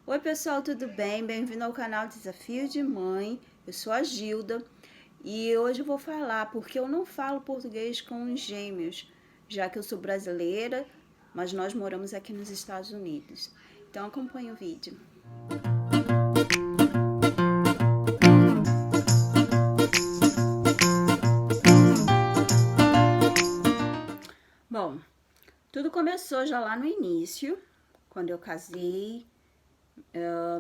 Oi pessoal, tudo bem? Bem-vindo ao canal Desafio de Mãe. Eu sou a Gilda e hoje eu vou falar porque eu não falo português com os gêmeos, já que eu sou brasileira, mas nós moramos aqui nos Estados Unidos. Então acompanhe o vídeo. Bom, tudo começou já lá no início, quando eu casei,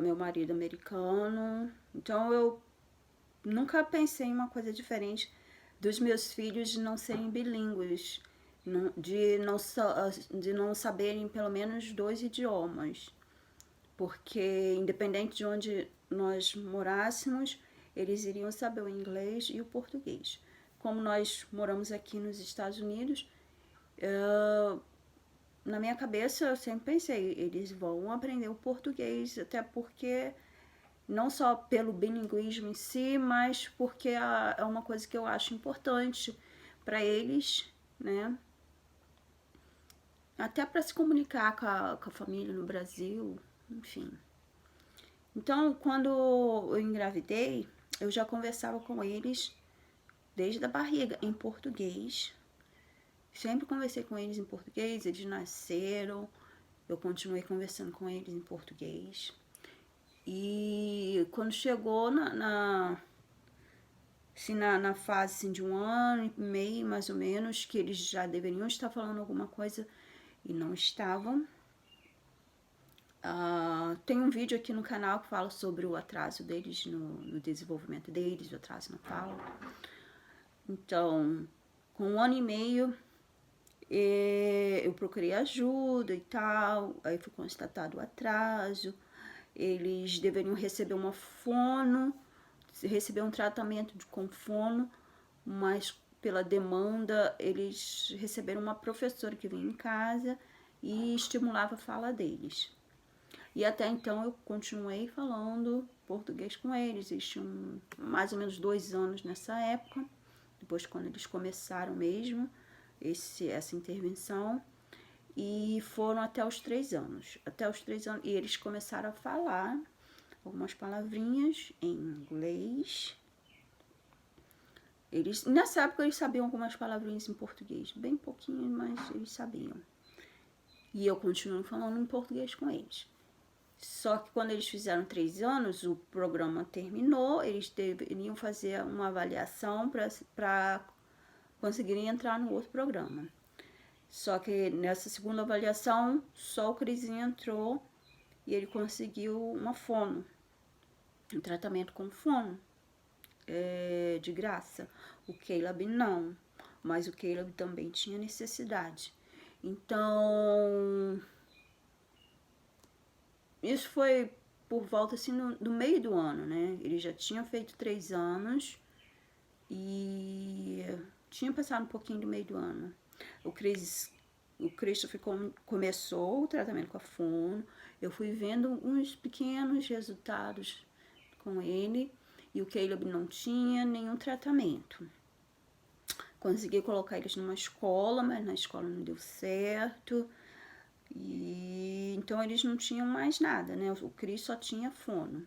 meu marido americano. Então eu nunca pensei em uma coisa diferente dos meus filhos não serem bilíngues, de não saberem pelo menos 2 idiomas, porque independente de onde nós morássemos, eles iriam saber o inglês e o português. Como nós moramos aqui nos Estados Unidos, na minha cabeça eu sempre pensei, eles vão aprender o português, até porque não só pelo bilinguismo em si, mas porque é uma coisa que eu acho importante para eles, né? Até para se comunicar com a família no Brasil, enfim. Então, quando eu engravidei, eu já conversava com eles desde a barriga em português. Sempre conversei com eles em português, eles nasceram, eu continuei conversando com eles em português. E quando chegou na fase assim, de 1 ano e meio, mais ou menos, que eles já deveriam estar falando alguma coisa e não estavam. Tem um vídeo aqui no canal que fala sobre o atraso deles no desenvolvimento deles, o atraso na fala. Então, com 1 ano e meio, eu procurei ajuda e tal, aí foi constatado o atraso. Eles deveriam receber uma fono, receber um tratamento com fono, mas pela demanda eles receberam uma professora que vinha em casa e estimulava a fala deles. E até então eu continuei falando português com eles. Eles tinham mais ou menos 2 anos nessa época, depois quando eles começaram mesmo essa intervenção. E foram até os 3 anos. Até os 3 anos. E eles começaram a falar algumas palavrinhas em inglês. Nessa época eles sabiam algumas palavrinhas em português, bem pouquinho, mas eles sabiam. E eu continuo falando em português com eles. Só que quando eles fizeram 3 anos, o programa terminou, eles deveriam fazer uma avaliação para conseguirem entrar no outro programa. Só que nessa segunda avaliação, só o Crisinho entrou e ele conseguiu uma fono, um tratamento com fono, de graça. O Caleb não, mas o Caleb também tinha necessidade. Então, isso foi por volta assim no meio do ano, né? Ele já tinha feito 3 anos e tinha passado um pouquinho do meio do ano. O Christopher começou o tratamento com a fono. Eu fui vendo uns pequenos resultados com ele e o Caleb não tinha nenhum tratamento. Consegui colocar eles numa escola, mas na escola não deu certo. E então eles não tinham mais nada, né? O Cris só tinha fono.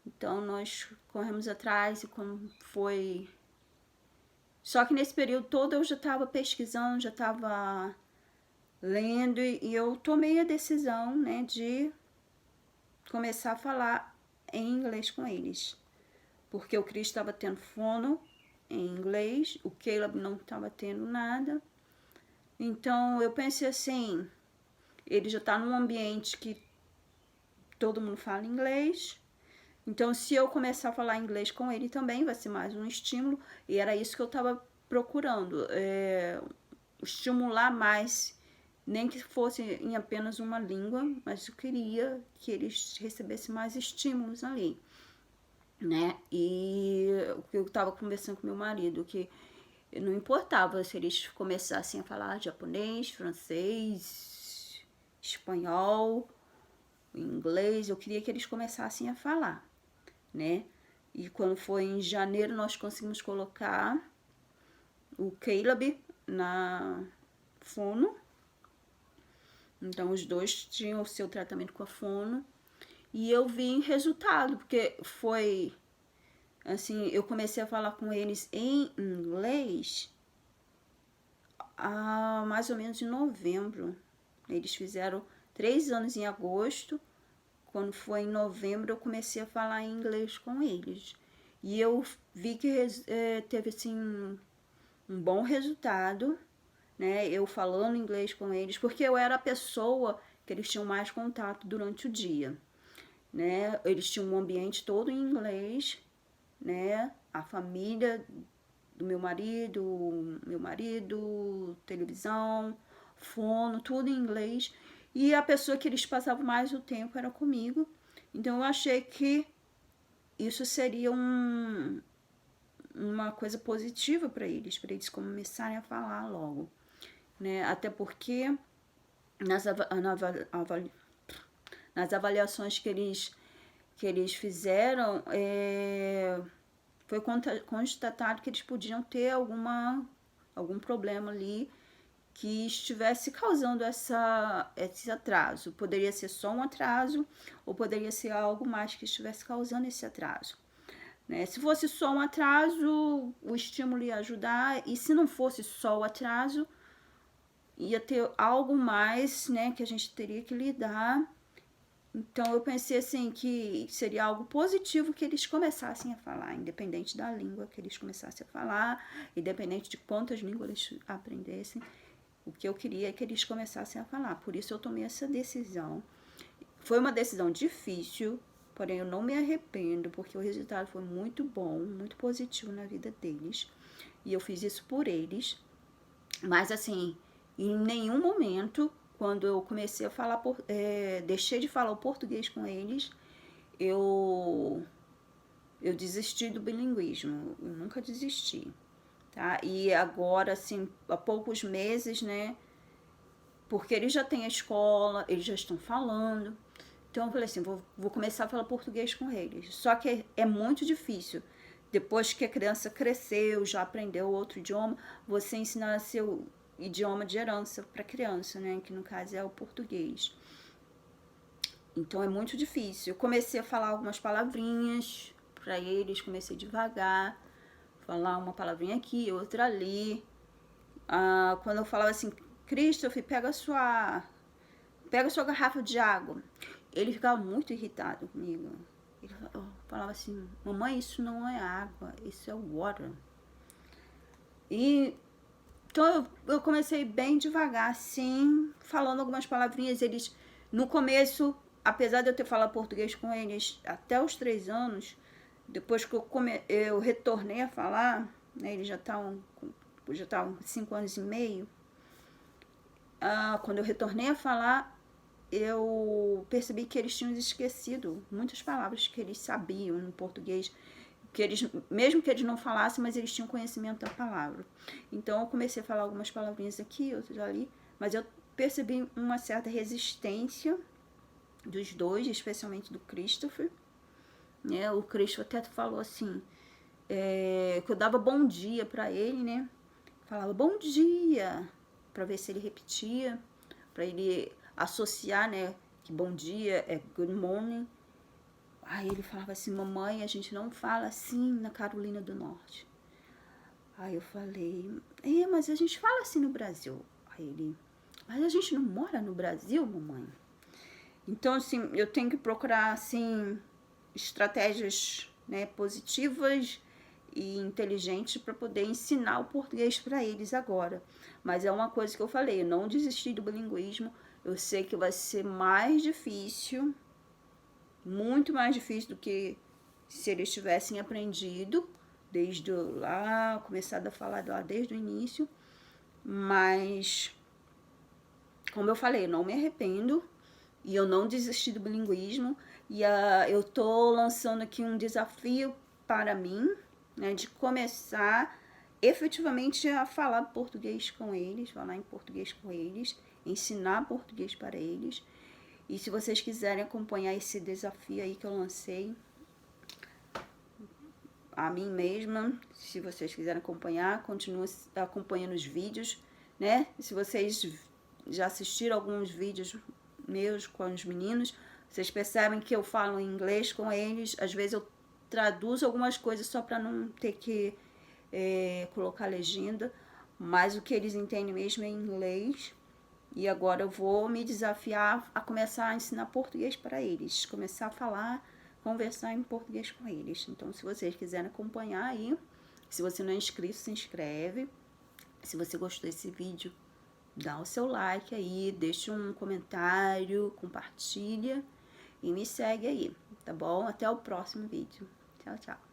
Então nós corremos atrás e como foi. Só que nesse período todo eu já estava pesquisando, já estava lendo e eu tomei a decisão, né, de começar a falar em inglês com eles. Porque o Cris estava tendo fono em inglês, o Caleb não estava tendo nada. Então eu pensei assim, ele já está num ambiente que todo mundo fala inglês. Então, se eu começar a falar inglês com ele também, vai ser mais um estímulo. E era isso que eu estava procurando. Estimular mais, nem que fosse em apenas uma língua, mas eu queria que eles recebessem mais estímulos ali, né? E eu estava conversando com meu marido, que não importava se eles começassem a falar japonês, francês, espanhol, inglês, eu queria que eles começassem a falar, né? E quando foi em janeiro, nós conseguimos colocar o Caleb na fono. Então, os dois tinham o seu tratamento com a fono. E eu vi resultado, porque foi assim, eu comecei a falar com eles em inglês há mais ou menos em novembro. Eles fizeram 3 anos em agosto. Quando foi em novembro, eu comecei a falar em inglês com eles. E eu vi que teve assim um bom resultado, né? Eu falando inglês com eles, porque eu era a pessoa que eles tinham mais contato durante o dia, né? Eles tinham um ambiente todo em inglês, né? A família do meu marido, televisão, fono, tudo em inglês. E a pessoa que eles passavam mais o tempo era comigo. Então eu achei que isso seria uma coisa positiva para eles começarem a falar logo, né? Até porque nas, nas avaliações que eles fizeram, foi constatado que eles podiam ter algum problema ali que estivesse causando esse atraso. Poderia ser só um atraso ou poderia ser algo mais que estivesse causando esse atraso. Né? Se fosse só um atraso, o estímulo ia ajudar, e se não fosse só o atraso, ia ter algo mais, né, que a gente teria que lidar. Então eu pensei assim que seria algo positivo que eles começassem a falar, independente da língua que eles começassem a falar, independente de quantas línguas eles aprendessem. O que eu queria é que eles começassem a falar. Por isso eu tomei essa decisão. Foi uma decisão difícil, porém eu não me arrependo, porque o resultado foi muito bom, muito positivo na vida deles. E eu fiz isso por eles. Mas assim, em nenhum momento, quando eu comecei a falar, deixei de falar o português com eles, eu desisti do bilinguismo. Eu nunca desisti, tá? E agora, assim, há poucos meses, né? Porque eles já têm a escola, eles já estão falando. Então eu falei assim, vou começar a falar português com eles. Só que é muito difícil. Depois que a criança cresceu, já aprendeu outro idioma, você ensinar seu idioma de herança para a criança, né? Que no caso é o português. Então é muito difícil. Eu comecei a falar algumas palavrinhas para eles, comecei devagar, falar uma palavrinha aqui, outra ali. Quando eu falava assim, Christopher, pega sua garrafa de água. Ele ficava muito irritado comigo. Ele falava assim, mamãe, isso não é água, isso é water. E então eu comecei bem devagar, assim, falando algumas palavrinhas. Eles, no começo, apesar de eu ter falado português com eles até os 3 anos, depois que eu retornei a falar, né, eles já estavam 5 anos e meio, quando eu retornei a falar, eu percebi que eles tinham esquecido muitas palavras que eles sabiam no português, que eles, mesmo que eles não falassem, mas eles tinham conhecimento da palavra. Então eu comecei a falar algumas palavrinhas aqui, outras ali, mas eu percebi uma certa resistência dos dois, especialmente do Christopher. Né? O Christopher até falou assim, que eu dava bom dia para ele, né? Falava bom dia, para ver se ele repetia, para ele associar, né, que bom dia é good morning. Aí ele falava assim, mamãe, a gente não fala assim na Carolina do Norte. Aí eu falei, mas a gente fala assim no Brasil. Aí ele, mas a gente não mora no Brasil, mamãe. Então, assim, eu tenho que procurar, assim, estratégias, né, positivas e inteligentes para poder ensinar o português para eles agora. Mas é uma coisa que eu falei, eu não desisti do bilinguismo. Eu sei que vai ser mais difícil, muito mais difícil do que se eles tivessem aprendido desde lá, começado a falar lá desde o início. Mas, como eu falei, eu não me arrependo e eu não desisti do bilinguismo. E eu tô lançando aqui um desafio para mim, né, de começar efetivamente a falar português com eles, falar em português com eles, ensinar português para eles. E se vocês quiserem acompanhar esse desafio aí que eu lancei, a mim mesma, se vocês quiserem acompanhar, continuem acompanhando os vídeos, né? Se vocês já assistiram alguns vídeos meus com os meninos, Vocês percebem que eu falo inglês com eles, às vezes eu traduzo algumas coisas só para não ter que colocar legenda, mas o que eles entendem mesmo é inglês. E agora eu vou me desafiar a começar a ensinar português para eles, começar a falar, conversar em português com eles. Então, se vocês quiserem acompanhar aí, se você não é inscrito, se inscreve. Se você gostou desse vídeo, dá o seu like aí, deixa um comentário, compartilha e me segue aí, tá bom? Até o próximo vídeo. Tchau, tchau.